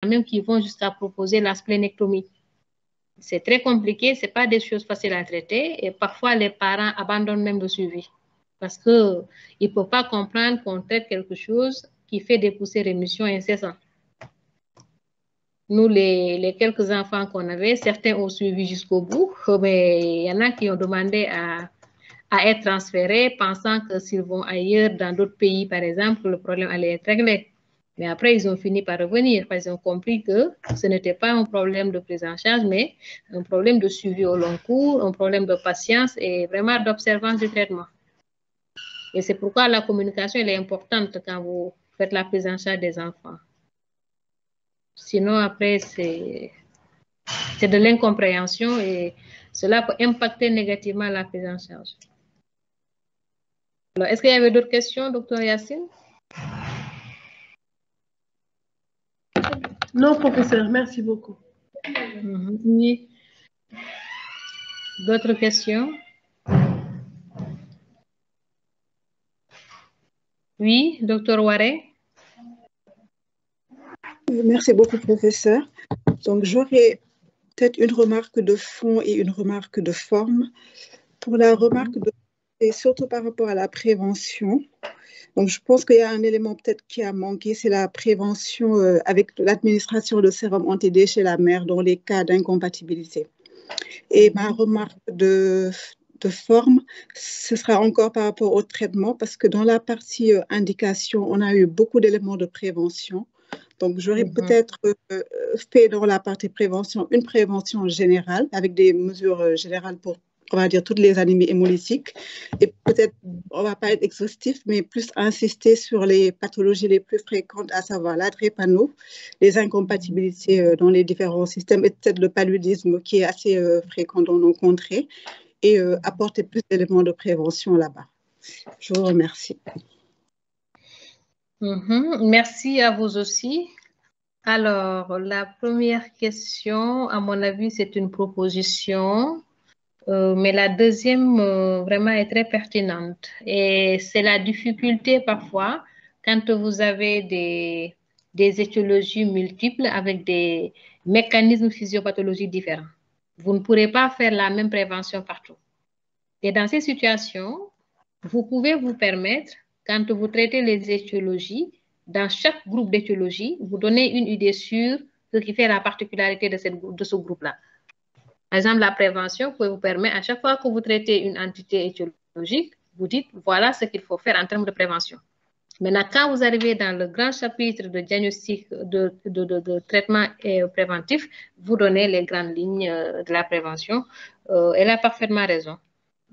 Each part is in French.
même qui vont jusqu'à proposer la splénectomie. C'est très compliqué, ce n'est pas des choses faciles à traiter et parfois les parents abandonnent même le suivi parce qu'ils ne peuvent pas comprendre qu'on traite quelque chose qui fait des poussées rémission incessantes. Nous, les quelques enfants qu'on avait, certains ont suivi jusqu'au bout, mais il y en a qui ont demandé à être transférés, pensant que s'ils vont ailleurs, dans d'autres pays, par exemple, le problème allait être réglé. Mais après, ils ont fini par revenir, parce qu'ils ont compris que ce n'était pas un problème de prise en charge, mais un problème de suivi au long cours, un problème de patience et vraiment d'observance du traitement. Et c'est pourquoi la communication elle est importante quand vous faites la prise en charge des enfants. Sinon, après, c'est de l'incompréhension et cela peut impacter négativement la prise en charge. Alors, est-ce qu'il y avait d'autres questions, docteur Yacine? Non, professeur, merci beaucoup. Oui. D'autres questions? Oui, docteur Waré. Merci beaucoup, professeur. Donc, j'aurais peut-être une remarque de fond et une remarque de forme. Pour la remarque de fond, et surtout par rapport à la prévention, donc je pense qu'il y a un élément peut-être qui a manqué, c'est la prévention avec l'administration de sérum anti-D chez la mère dans les cas d'incompatibilité. Et ma remarque de forme, ce sera encore par rapport au traitement, parce que dans la partie indication, on a eu beaucoup d'éléments de prévention. Donc, j'aurais peut-être fait dans la partie prévention une prévention générale avec des mesures générales pour, on va dire, toutes les anémies hémolytiques. Et peut-être, on ne va pas être exhaustif, mais plus insister sur les pathologies les plus fréquentes, à savoir la drépano, les incompatibilités dans les différents systèmes et peut-être le paludisme qui est assez fréquent dans nos contrées et apporter plus d'éléments de prévention là-bas. Je vous remercie. Merci à vous aussi. Alors, la première question, à mon avis, c'est une proposition, mais la deuxième, vraiment, est très pertinente. Et c'est la difficulté parfois, quand vous avez des étiologies multiples avec des mécanismes physiopathologiques différents. Vous ne pourrez pas faire la même prévention partout. Et dans ces situations, vous pouvez vous permettre, quand vous traitez les étiologies, dans chaque groupe d'étiologie, vous donnez une idée sur ce qui fait la particularité de ce groupe-là. Par exemple, la prévention peut vous permettre, à chaque fois que vous traitez une entité étiologique, vous dites, voilà ce qu'il faut faire en termes de prévention. Maintenant, quand vous arrivez dans le grand chapitre de diagnostic, de traitement préventif, vous donnez les grandes lignes de la prévention. Elle a parfaitement raison.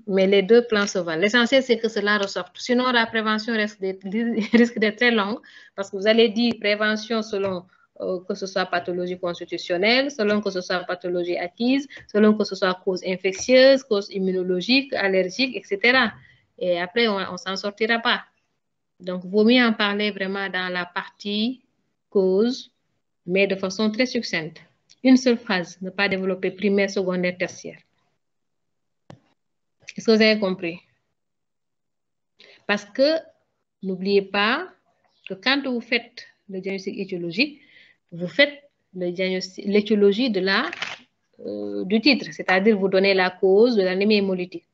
Mais les deux plans se valent. L'essentiel, c'est que cela ressorte. Sinon, la prévention risque d'être très longue parce que vous allez dire prévention selon que ce soit pathologie constitutionnelle, selon que ce soit pathologie acquise, selon que ce soit cause infectieuse, cause immunologique, allergique, etc. Et après, on ne s'en sortira pas. Donc, il vaut mieux en parler vraiment dans la partie cause, mais de façon très succincte. Une seule phrase, ne pas développer primaire, secondaire, tertiaire. Est-ce que vous avez compris? Parce que n'oubliez pas que quand vous faites le diagnostic étiologique, vous faites l'étiologie du titre, c'est-à-dire vous donnez la cause de l'anémie hémolytique.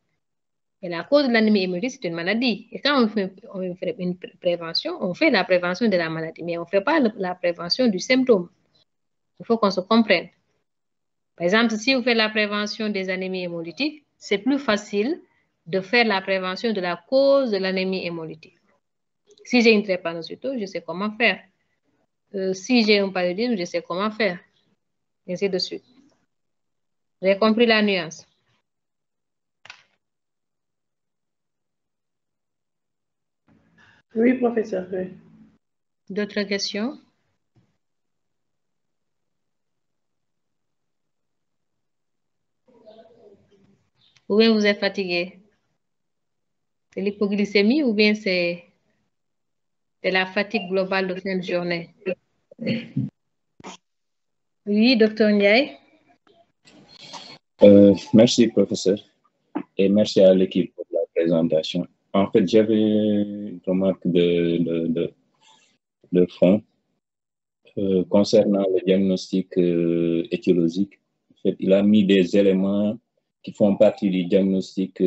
Et la cause de l'anémie hémolytique, c'est une maladie. Et quand on fait une prévention, on fait la prévention de la maladie, mais on ne fait pas la prévention du symptôme. Il faut qu'on se comprenne. Par exemple, si vous faites la prévention des anémies hémolytiques, c'est plus facile de faire la prévention de la cause de l'anémie hémolytique. Si j'ai une drépanocytose, je sais comment faire. Si j'ai un paludisme, je sais comment faire. Et ainsi de suite. Vous avez compris la nuance? Oui, professeur. Oui. D'autres questions? Ou bien vous êtes fatigué? C'est l'hypoglycémie ou bien c'est la fatigue globale de fin de journée? Oui, docteur Ndiaye. Merci, professeur. Et merci à l'équipe pour la présentation. En fait, j'avais une remarque de fond. concernant le diagnostic étiologique, en fait, il a mis des éléments qui font partie du diagnostic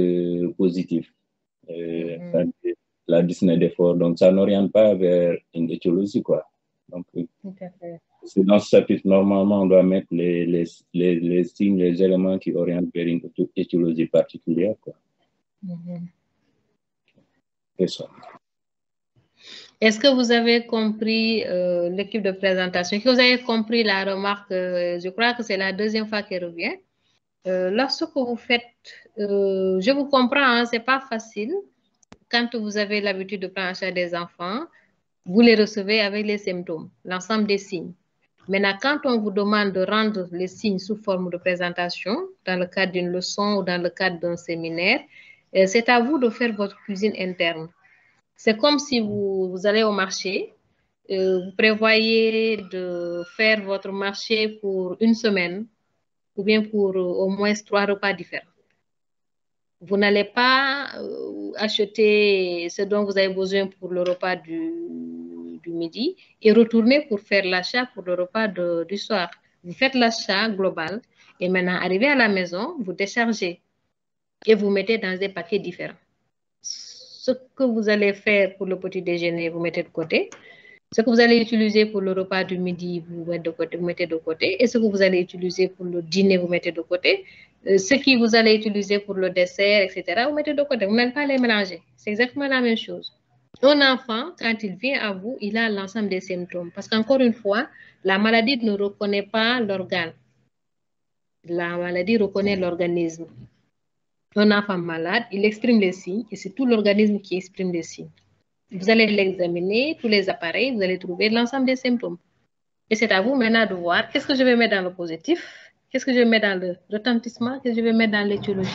positif. La dyspnée d'effort, donc ça n'oriente pas vers une étiologie, quoi. Donc, c'est dans ce chapitre, normalement, on doit mettre les signes, les éléments qui orientent vers une étiologie particulière, quoi. C'est ça. Est-ce que vous avez compris l'équipe de présentation? Est-ce que vous avez compris la remarque? Je crois que c'est la deuxième fois qu'elle revient. Lorsque vous faites, je vous comprends, hein, c'est pas facile. Quand vous avez l'habitude de prendre en charge des enfants, vous les recevez avec les symptômes, l'ensemble des signes. Maintenant, quand on vous demande de rendre les signes sous forme de présentation, dans le cadre d'une leçon ou dans le cadre d'un séminaire, c'est à vous de faire votre cuisine interne. C'est comme si vous allez au marché, vous prévoyez de faire votre marché pour une semaine ou bien pour au moins 3 repas différents. Vous n'allez pas acheter ce dont vous avez besoin pour le repas du midi et retourner pour faire l'achat pour le repas du soir. Vous faites l'achat global et maintenant, arrivé à la maison, vous déchargez et vous mettez dans des paquets différents. Ce que vous allez faire pour le petit déjeuner, vous mettez de côté. Ce que vous allez utiliser pour le repas du midi, vous mettez de côté. Et ce que vous allez utiliser pour le dîner, vous mettez de côté. Ce que vous allez utiliser pour le dessert, etc., vous mettez de côté. Vous n'allez pas les mélanger. C'est exactement la même chose. Un enfant, quand il vient à vous, il a l'ensemble des symptômes. Parce qu'encore une fois, la maladie ne reconnaît pas l'organe. La maladie reconnaît l'organisme. Un enfant malade, il exprime les signes et c'est tout l'organisme qui exprime les signes. Vous allez l'examiner, tous les appareils, vous allez trouver l'ensemble des symptômes. Et c'est à vous maintenant de voir qu'est-ce que je vais mettre dans le positif, qu'est-ce que je vais mettre dans le retentissement, qu'est-ce que je vais mettre dans l'étiologie.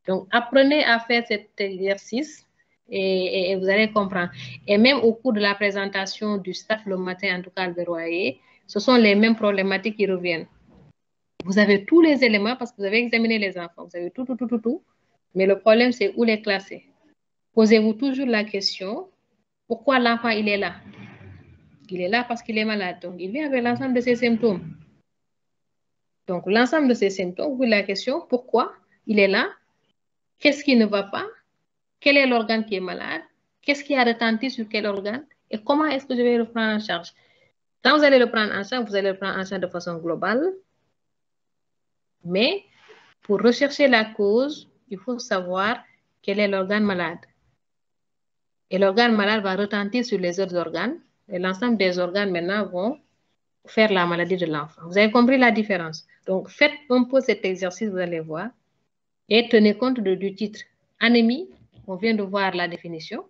Donc, apprenez à faire cet exercice et vous allez comprendre. Et même au cours de la présentation du staff le matin, en tout cas le verroyer, ce sont les mêmes problématiques qui reviennent. Vous avez tous les éléments parce que vous avez examiné les enfants. Vous avez tout. Mais le problème, c'est où les classer. Posez-vous toujours la question, pourquoi l'enfant, il est là? Il est là parce qu'il est malade. Donc, il vient avec l'ensemble de ses symptômes. Donc, l'ensemble de ces symptômes, vous la question, pourquoi il est là? Qu'est-ce qui ne va pas? Quel est l'organe qui est malade? Qu'est-ce qui a retenti sur quel organe? Et comment est-ce que je vais le prendre en charge? Quand vous allez le prendre en charge, vous allez le prendre en charge de façon globale. Mais pour rechercher la cause, il faut savoir quel est l'organe malade. Et l'organe malade va retentir sur les autres organes. Et l'ensemble des organes maintenant vont faire la maladie de l'enfant. Vous avez compris la différence? Donc, faites un peu cet exercice, vous allez voir. Et tenez compte du titre. Anémie, on vient de voir la définition.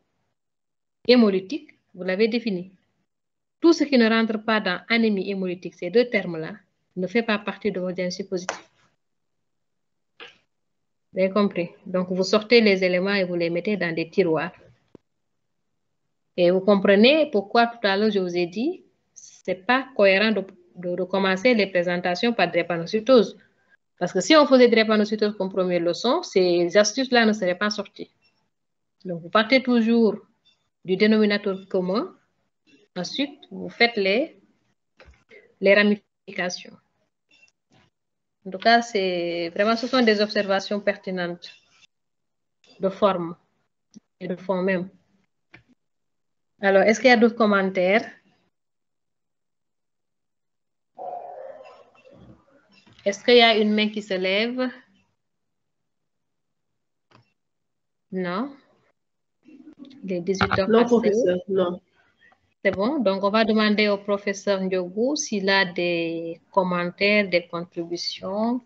Hémolytique, vous l'avez défini. Tout ce qui ne rentre pas dans anémie hémolytique, ces deux termes-là, ne fait pas partie de votre diagnostic positif. Vous avez compris? Donc, vous sortez les éléments et vous les mettez dans des tiroirs. Et vous comprenez pourquoi tout à l'heure je vous ai dit, c'est pas cohérent de commencer les présentations par drépanocytose. Parce que si on faisait drépanocytose comme première leçon, ces astuces-là ne seraient pas sorties. Donc, vous partez toujours du dénominateur commun. Ensuite, vous faites les ramifications. En tout cas, ce sont des observations pertinentes de forme et de fond même. Alors, est-ce qu'il y a d'autres commentaires? Est-ce qu'il y a une main qui se lève? Non? Il est 18h. Non, professeur, non. C'est bon. Donc, on va demander au professeur Ndiogou s'il a des commentaires, des contributions.